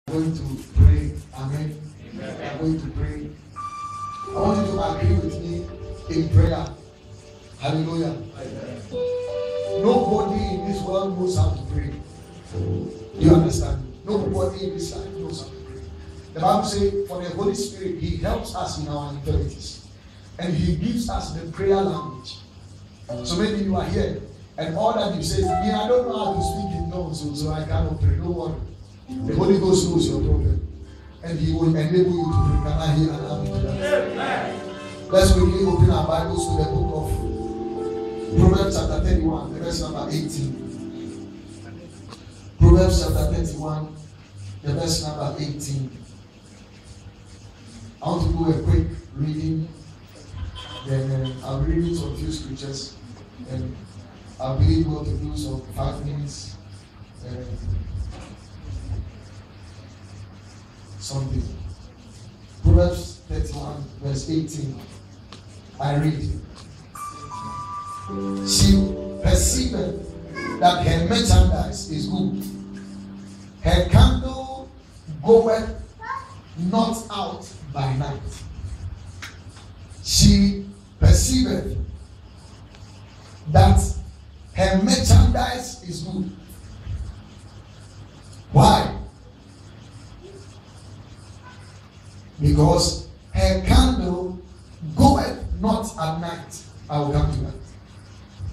Going to pray. Amen. We are going to pray. I want you to agree with me in prayer. Hallelujah. Nobody in this world knows how to pray. Do you understand? Nobody in this life knows how to pray. The Bible says, for the Holy Spirit, He helps us in our infirmities. And He gives us the prayer language. So maybe you are here, and all that you say is, I don't know how to speak in tongues, so I cannot pray. Don't worry. The Holy Ghost knows your problem. And He will enable you to pray. Can I hear an amen to that? Let's quickly open our Bibles to the book of Proverbs chapter 31, the verse number 18. Proverbs chapter 31, the verse number 18. I want to do a quick reading. Then I'll read some few scriptures. And I believe we'll do some 5 minutes. Something. Proverbs 31, verse 18. I read. She perceiveth that her merchandise is good. Her candle goeth not out by night. She perceiveth that her merchandise is good. Why? Because her candle goeth not at night. I will come to that.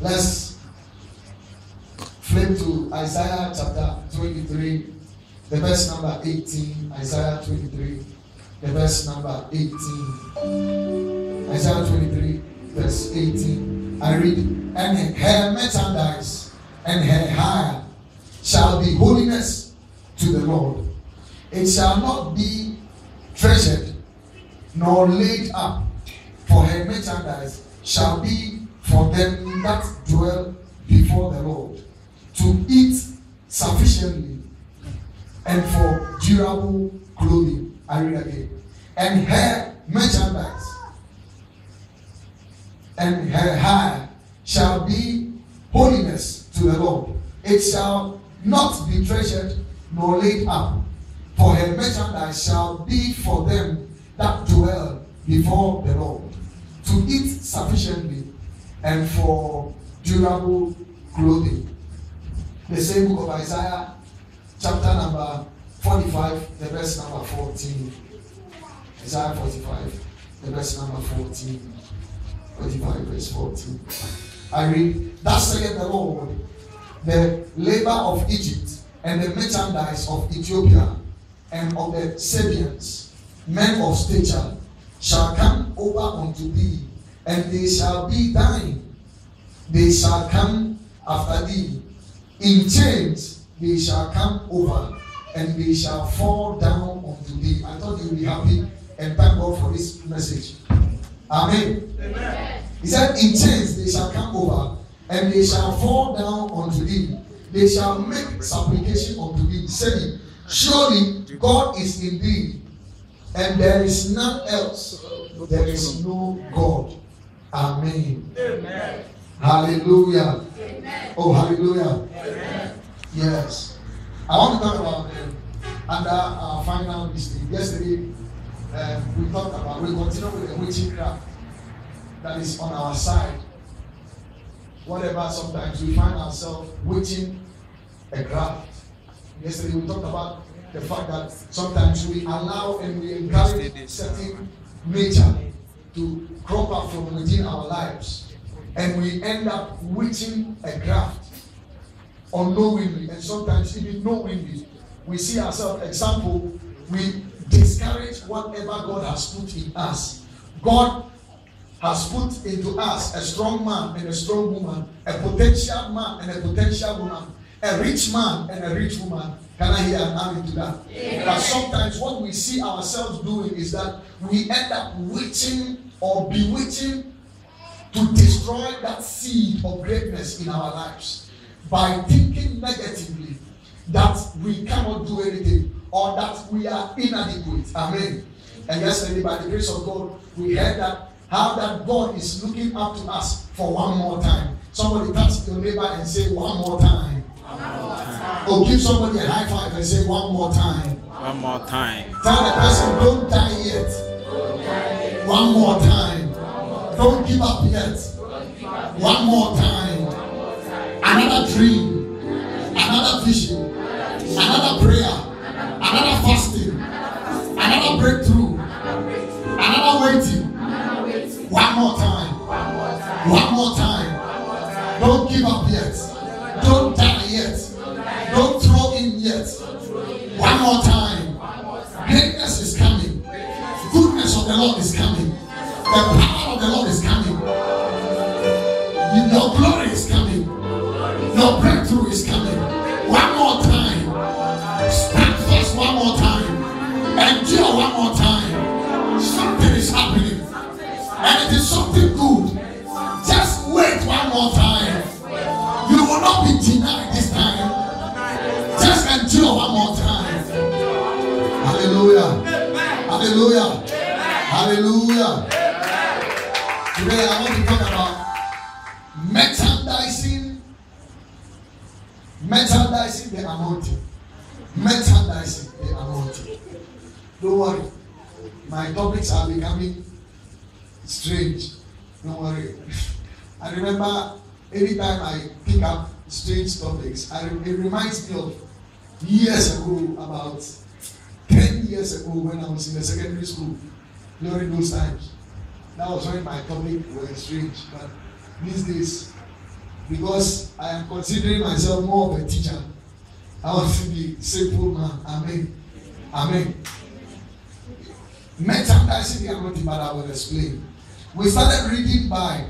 Let's flip to Isaiah chapter 23, the verse number 18. Isaiah 23, the verse number 18. Isaiah 23, verse 18. I read, and her merchandise and her hire shall be holiness to the Lord. It shall not be treasured nor laid up, for her merchandise shall be for them that dwell before the Lord, to eat sufficiently and for durable clothing. I read again. And her merchandise and her hire shall be holiness to the Lord. It shall not be treasured nor laid up, for her merchandise shall be for them that dwell before the Lord, to eat sufficiently and for durable clothing. The same book of Isaiah, chapter number 45, the verse number 14. Isaiah 45, the verse number 14. 45, verse 14. I read, thus saith the Lord, the labor of Egypt and the merchandise of Ethiopia and of the Sabians, men of stature, shall come over unto thee, and they shall be thine. They shall come after thee. In chains they shall come over, and they shall fall down unto thee. I thought you would be happy and thank God for this message. Amen. Amen. He said, in chains they shall come over, and they shall fall down unto thee. They shall make supplication unto thee, saying, surely God is in thee, and there is none else. There is no God. Amen. Amen. Hallelujah. Amen. Oh, hallelujah. Amen. Yes. I want to talk about under our final listing. Yesterday, we continue with the witchcraft that is on our side. Whatever, sometimes we find ourselves witching a craft. Yesterday we talked about the fact that sometimes we allow and we encourage certain nature to crop up from within our lives, and we end up witching a craft unknowingly, and sometimes even knowingly. We see ourselves, example, we discourage whatever God has put in us. God has put into us a strong man and a strong woman, a potential man and a potential woman, a rich man and a rich woman. Can I hear an amen to that? Yeah. But sometimes what we see ourselves doing is that we end up witching or bewitching to destroy that seed of greatness in our lives by thinking negatively that we cannot do anything or that we are inadequate. Amen. And yesterday, by the grace of God, we heard that how that God is looking up to us for one more time. Somebody touch your neighbor and say one more time. One more time. Or give somebody a high five and say one more time. One One more time. Tell the person, don't die yet. One more time. Don't give up yet. One more time. Another dream, another vision, another prayer, another fasting, another breakthrough, another waiting. One more time. One more time. Don't give up yet. Don't die yet. Don't throw in yet. One more time. Greatness is coming. Goodness of the Lord is coming. The power of the Lord is coming. Your glory is coming. Your breakthrough is coming. One more time. Stand fast one more time. Endure one more time. Something is happening. And it is something good. Just wait one more time. You will not be denied this time. Just endure one more time. Hallelujah. Hallelujah. Hallelujah. Today I want to talk about merchandising the anointing. Merchandising the anointing. Don't worry. My topics are becoming strange. Don't worry. I remember anytime I pick up strange topics, it reminds me of years ago, about 10 years ago when I was in the secondary school, during those times. That was when my topic was strange. But these days, because I am considering myself more of a teacher, I want to be a simple man. Amen. Amen. Merchandising the anointing, but I will explain. We started reading by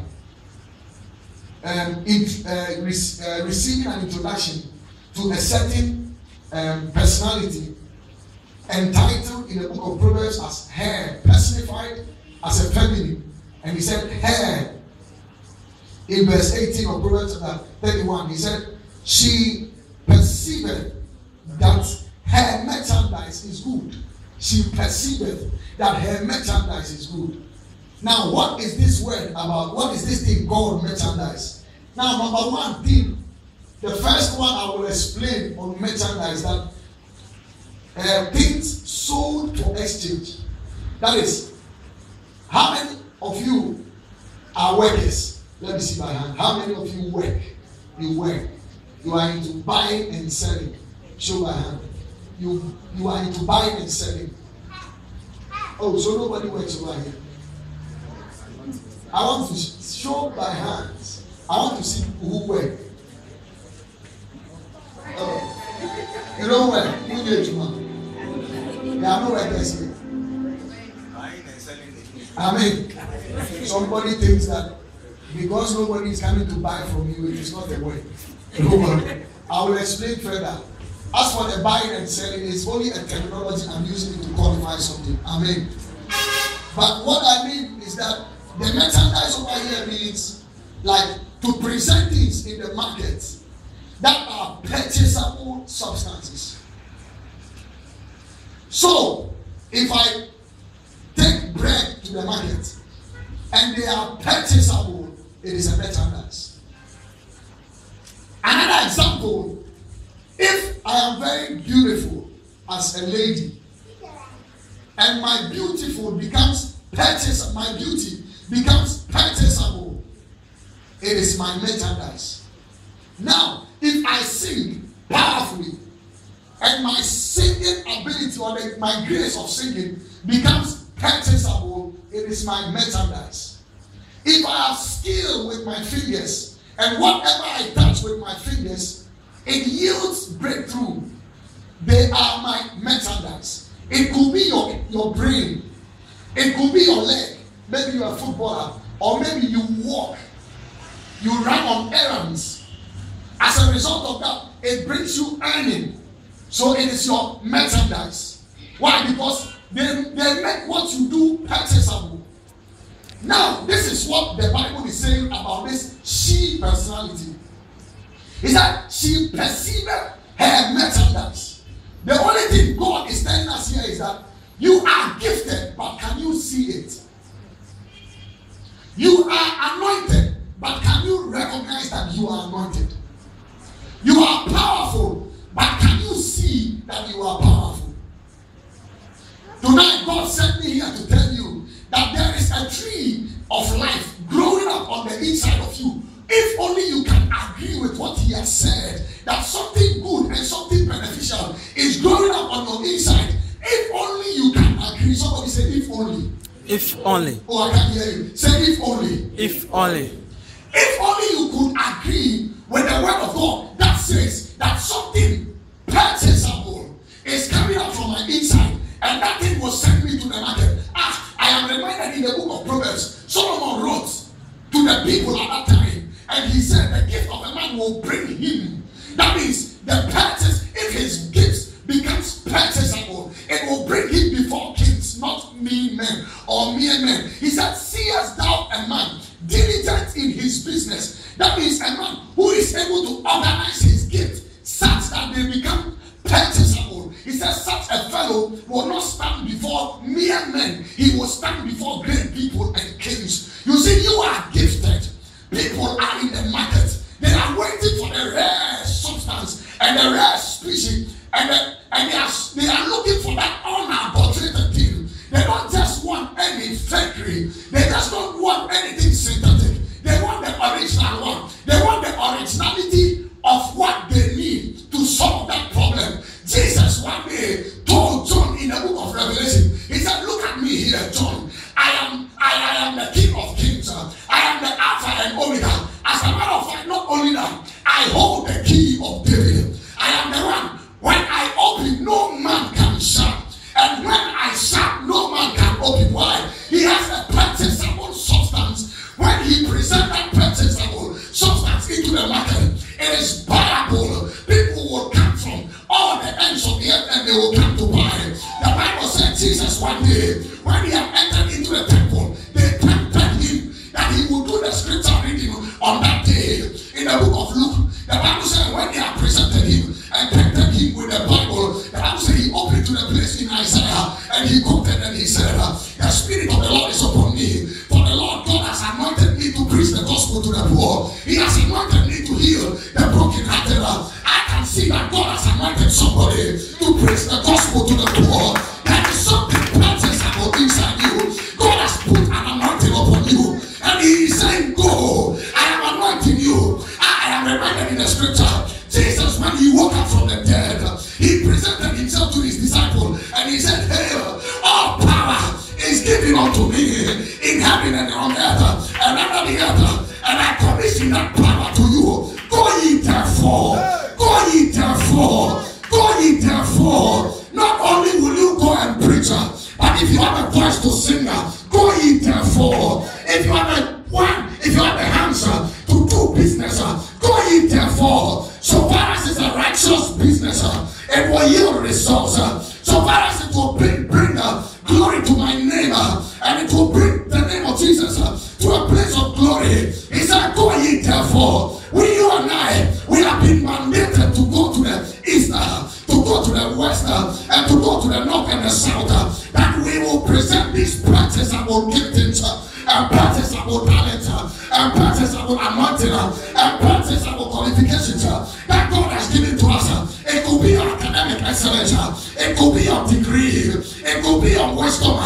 receiving an introduction to a certain personality entitled in the book of Proverbs as hair, personified as a feminine. And he said hair. In verse 18 of Proverbs 31, he said, she perceived that her merchandise is good. She perceived that her merchandise is good. Now, what is this word about? What is this thing called merchandise? Now, number one thing, the first one I will explain on merchandise, that things sold for exchange. That is, how many of you are workers? Let me see by hand. How many of you work? You work. You are into buying and selling. Show by hand. You are into buying and selling. Oh, so nobody works over here. I want to show by hands. I want to see who work. Oh, you don't work. Who did you want? There are no workers here. Amen. Somebody thinks that because nobody is coming to buy from you, it is not the way. I will explain further. As for the buying and selling, it's only a terminology I'm using it to qualify something. Amen. But what I mean is that the merchandise over here means like to present things in the market that are purchasable substances. So, if I take bread to the market and they are purchasable, it is a merchandise. Another example, if I am very beautiful as a lady and my beautiful becomes purchasable, my beauty becomes purchasable, it is my merchandise. Now, if I sing powerfully and my singing ability or my grace of singing becomes purchasable, it is my merchandise. If I have skill with my fingers and whatever I touch with my fingers, it yields breakthrough, they are my merchandise. It could be your brain, it could be your leg, maybe you're a footballer, or maybe you walk, you run on errands. As a result of that, it brings you earning. So it is your merchandise. Why? Because they make what you do purchasable. Now, this is what the Bible is saying about this she personality. Is that she perceived her merchandise. The only thing God is telling us here is that you are gifted, but can you see it? You are anointed, but can you recognize that you are anointed? You are powerful, but can you see that you are powerful? Tonight, God sent me here to tell you that there is a tree of life growing up on the inside of you. If only you can agree with what he has said, that something good and something beneficial is growing up on your inside. If only you can agree. Somebody say, if only. If only. Oh, I can't hear you. Say, if only. If only. If only you could agree with the word of God that says that something purchasable is coming out from my inside, and that thing will send me to the market. I am reminded in the book of Proverbs, Solomon wrote to the people at that time, and he said the gift of a man will bring him. That means the purchase, if his gifts becomes purchasable, it will bring him before kings, not mere men or mere men. He said, seest thou a man diligent in his business? That means a man who is able to organize his gift such that they become purchasable. He says such a fellow will not stand before mere men. He will stand before great people and kings. You see, you are gifted. People are in the market. They are waiting for the rare substance and the rare species, and they are looking for that unadulterated thing. They don't just want any fakery. They just don't want anything synthetic. They want the original one. They want the originality of what they need to solve that problem. Jesus one day told John in the book of Revelation, he said, look at me here, John. I am the King of Kings. I am the Alpha and Omega. As a matter of fact, not only that, I hold the key of David. I am the one. When I open, no man can shut. And when I shut, no man can open. Why? He has a purchasable substance. When he presents that purchasable substance into the market, it is buyable. People will come from all the ends of the earth and they will come to buy. The Bible said Jesus one day, when he had entered into the temple, they tempted him that he would do the scripture reading on that day. In the book of Luke, the Bible said when they had presented him and tempted him with the Bible, the Bible said he opened to the place in Isaiah and he quoted and he said, the Spirit of the Lord is upon me, for the Lord God has anointed me to preach the gospel to the poor. He has anointed me to heal the brokenhearted. I can see that God has anointed somebody to preach the gospel to the poor. There is something purchasable inside you. God has put an anointing upon you, and he is saying, go, I am anointing you. I am reminded in the scripture, Jesus, when he woke up from the dead, he presented himself to his disciple and he said, hey, all power is given unto me in heaven and on earth and under the earth, and I commission that power to you. Go ye therefore, go ye therefore, go ye therefore. Not only will you go and preach, but if you have a voice to sing, go ye therefore. If you have the hands to do business, go ye therefore. So far as it's a righteous business, it will yield results. So far as it will bring glory to my name, and it will bring the name of Jesus to a place of glory. He said, go ye therefore. You and I, we have been mandated to go to the east, to go to the west, and to go to the north and the south, that we will present these purchasable giftings, and purchasable talents, and purchasable anointing, and purchasable qualifications that God has given to us. It could be your academic excellence, it could be your degree, it could be your wisdom,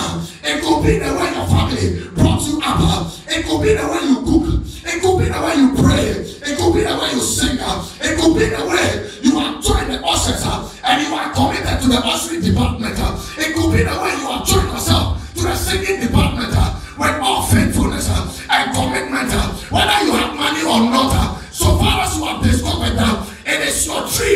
it could be the way your family brought you up, it could be the way you cook, it could be the way you pray, it could be the way you sing, it could be the way you are joined the ushers and you are committed to the ushering department, it could be the way you are joined yourself to the singing department with all faithfulness and commitment, whether you have money or not. So far as you have discovered that it is your tree